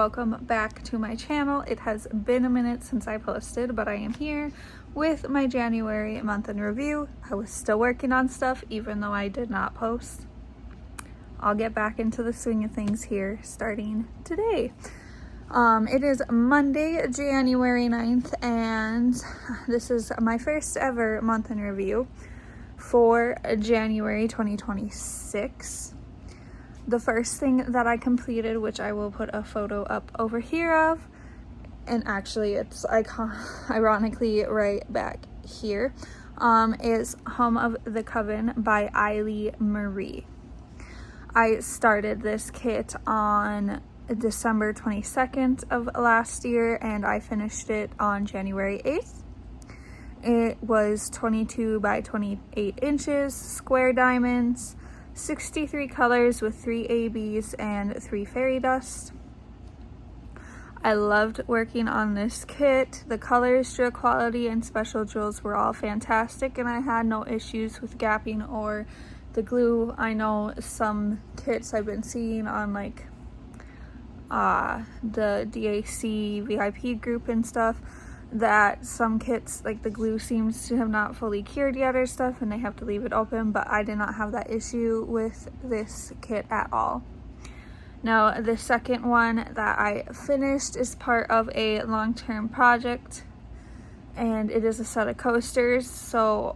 welcome back to my channel. It has been a minute since I posted, but I am here with my January month in review. I was still working on stuff even though I did not post. I'll get back into the swing of things here starting today. It is Monday, January 9th, and this is my first ever month in review for January 2026. The first thing that I completed, which I will put a photo up over here of, and actually it's ironically right back here, is Home of the Coven by Eiley Marie. I started this kit on December 22nd of last year and I finished it on January 8th. It was 22 by 28 inches, square diamonds, 63 colors with 3 ABs and 3 fairy dust. I loved working on this kit. The colors, drill quality, and special drills were all fantastic, and I had no issues with gapping or the glue. I know some kits I've been seeing on like the DAC VIP group and stuff, that some kits, like the glue seems to have not fully cured yet or stuff and they have to leave it open, but I did not have that issue with this kit at all. Now, the second one that I finished is part of a long-term project, and it is a set of coasters. So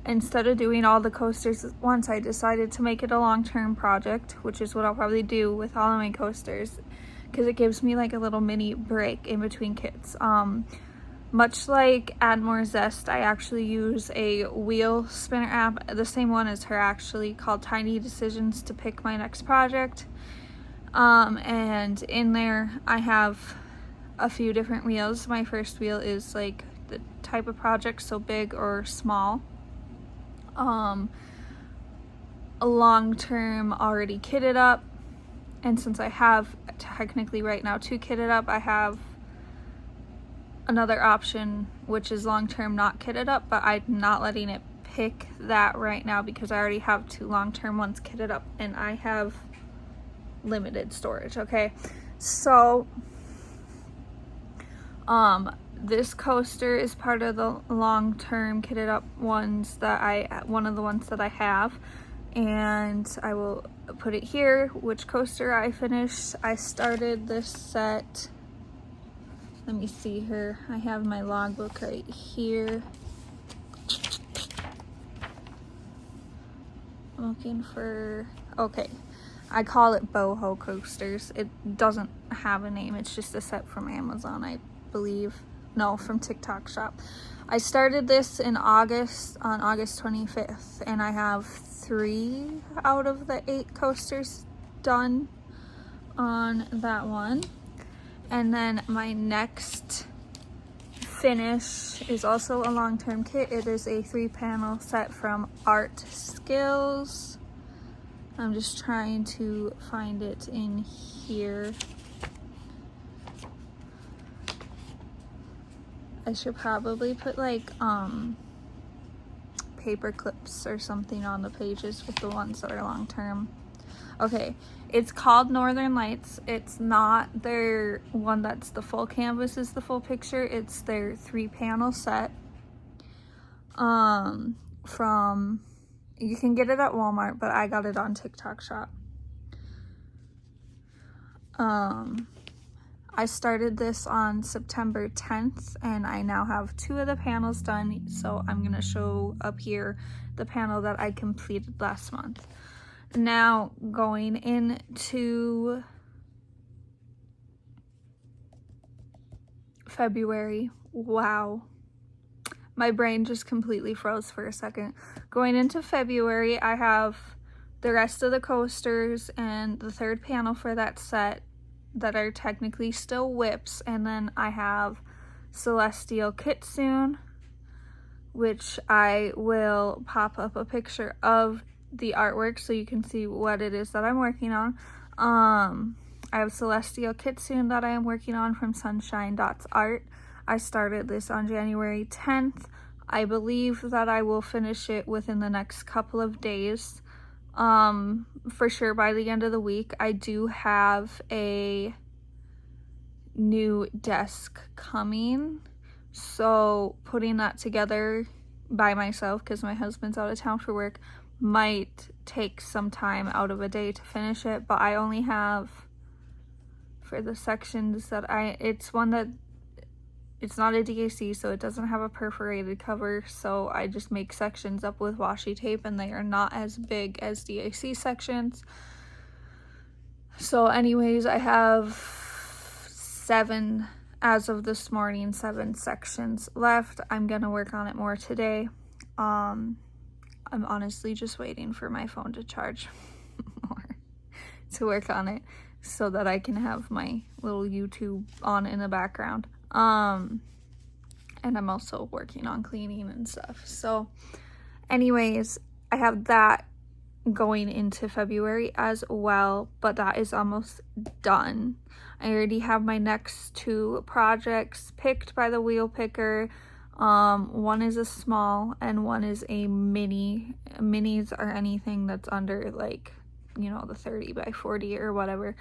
instead of doing all the coasters at once, I decided to make it a long-term project, which is what I'll probably do with all of my coasters, because it gives me like a little mini break in between kits. Much like Add More Zest, I actually use a wheel spinner app, the same one as her actually, called Tiny Decisions, to pick my next project. And in there I have a few different wheels. My first wheel is like the type of project, so big or small. A long-term already kitted up, and since I have technically right now 2 kitted up, I have another option which is long-term not kitted up, but I'm not letting it pick that right now because I already have 2 long-term ones kitted up and I have limited storage. Okay, so this coaster is part of the long-term kitted up ones that one of the ones that I have, and I will put it here which coaster I finished. I started this set, let me see here, I have my logbook right here. I'm looking for, okay, I call it boho coasters. It doesn't have a name, it's just a set from Amazon, I believe. No, from TikTok shop. I started this in August, on August 25th, and I have 3 out of the 8 coasters done on that one. And then my next finish is also a long-term kit. It is a 3-panel set from Art Skills. I'm just trying to find it in here. I should probably put like paper clips or something on the pages with the ones that are long term. Okay, it's called Northern Lights. It's not their one that's the full canvas is the full picture. It's their 3-panel set. From, you can get it at Walmart, but I got it on TikTok shop. I started this on September 10th and I now have 2 of the panels done, so I'm gonna show up here the panel that I completed last month. Now going into February, wow, my brain just completely froze for a second. Going into February, I have the rest of the coasters and the 3rd panel for that set that are technically still whips, and then I have Celestial Kitsune, which I will pop up a picture of the artwork so you can see what it is that I'm working on. I have Celestial Kitsune that I am working on from Sunshine Dots Art. I started this on January 10th. I believe that I will finish it within the next couple of days. For sure by the end of the week. I do have a new desk coming, so putting that together by myself, because my husband's out of town for work, might take some time out of a day to finish it. But I only have, for the sections that it's one that, it's not a DAC, so it doesn't have a perforated cover, so I just make sections up with washi tape, and they are not as big as DAC sections. So anyways, I have 7, as of this morning, 7 sections left. I'm gonna work on it more today. I'm honestly just waiting for my phone to charge more to work on it, so that I can have my little YouTube on in the background. And I'm also working on cleaning and stuff. So anyways, I have that going into February as well, but that is almost done. I already have my next 2 projects picked by the wheel picker. One is a small and one is a mini. Minis are anything that's under, like, you know, the 30 by 40 or whatever.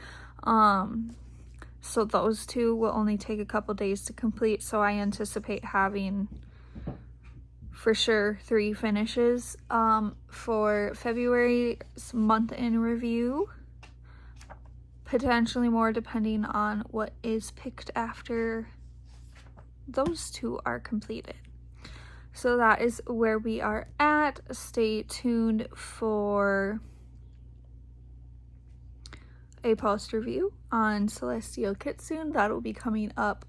So those 2 will only take a couple days to complete, so I anticipate having for sure 3 finishes for February's month in review, potentially more depending on what is picked after those 2 are completed. So that is where we are at. Stay tuned for a post review on Celestial Kitsune. That'll be coming up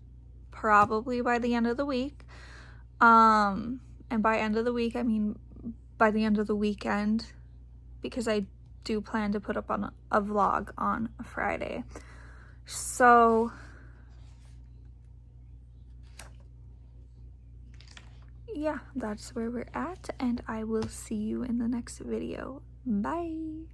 probably by the end of the week. And by end of the week, I mean by the end of the weekend, because I do plan to put up on a vlog on Friday. So yeah, that's where we're at, and I will see you in the next video. Bye.